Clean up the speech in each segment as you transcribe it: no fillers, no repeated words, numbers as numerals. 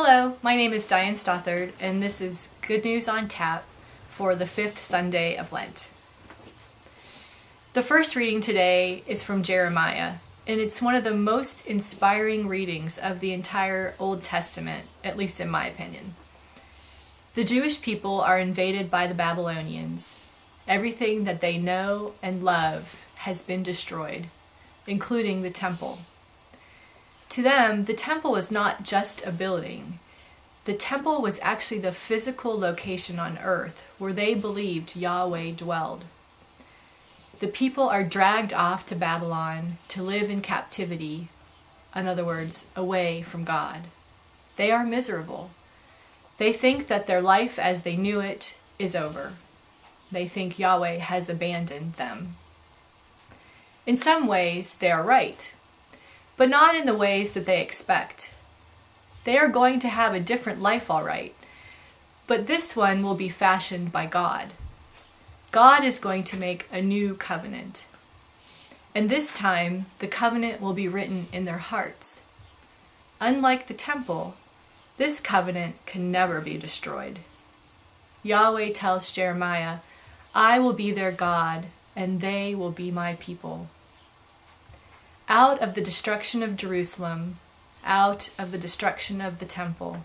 Hello, my name is Diane Stothard, and this is Good News on Tap for the 5th Sunday of Lent. The first reading today is from Jeremiah, and it's one of the most inspiring readings of the entire Old Testament, at least in my opinion. The Jewish people are invaded by the Babylonians. Everything that they know and love has been destroyed, including the temple. To them, the temple was not just a building. The temple was actually the physical location on earth where they believed Yahweh dwelled. The people are dragged off to Babylon to live in captivity, in other words, away from God. They are miserable. They think that their life as they knew it is over. They think Yahweh has abandoned them. In some ways, they are right, but not in the ways that they expect. They are going to have a different life, all right, but this one will be fashioned by God. God is going to make a new covenant, and this time the covenant will be written in their hearts. Unlike the temple, this covenant can never be destroyed. Yahweh tells Jeremiah, "I will be their God, and they will be my people." Out of the destruction of Jerusalem, out of the destruction of the temple,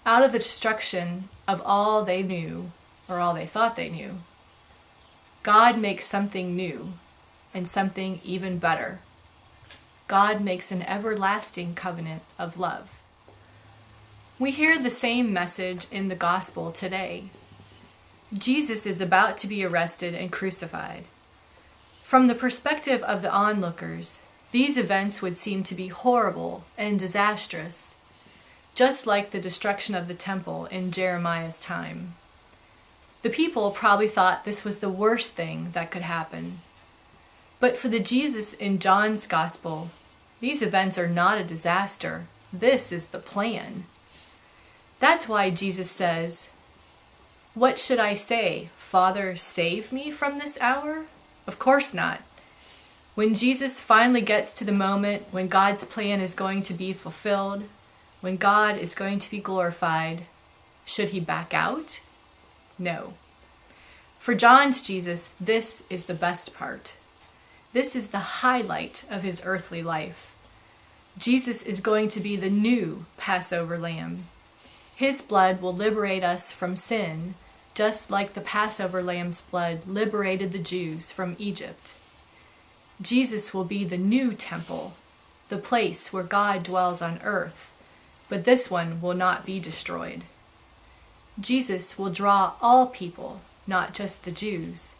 out of the destruction of all they knew, or all they thought they knew, God makes something new and something even better. God makes an everlasting covenant of love. We hear the same message in the gospel today. Jesus is about to be arrested and crucified. From the perspective of the onlookers, these events would seem to be horrible and disastrous, just like the destruction of the temple in Jeremiah's time. The people probably thought this was the worst thing that could happen. But for the Jesus in John's gospel, these events are not a disaster. This is the plan. That's why Jesus says, "What should I say? Father, save me from this hour?" Of course not. When Jesus finally gets to the moment when God's plan is going to be fulfilled, when God is going to be glorified, should he back out? No. For John's Jesus, this is the best part. This is the highlight of his earthly life. Jesus is going to be the new Passover lamb. His blood will liberate us from sin, just like the Passover lamb's blood liberated the Jews from Egypt. Jesus will be the new temple, the place where God dwells on earth, but this one will not be destroyed. Jesus will draw all people, not just the Jews,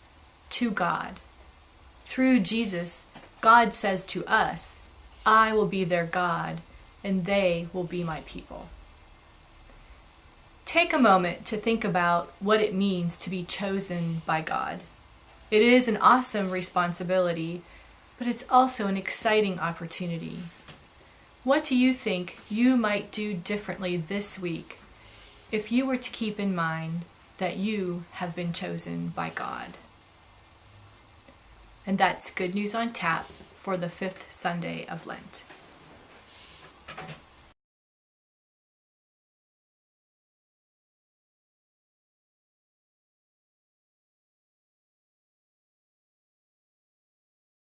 to God. Through Jesus, God says to us, "I will be their God, and they will be my people." Take a moment to think about what it means to be chosen by God. It is an awesome responsibility, but it's also an exciting opportunity. What do you think you might do differently this week if you were to keep in mind that you have been chosen by God? And that's Good News on Tap for the 5th Sunday of Lent.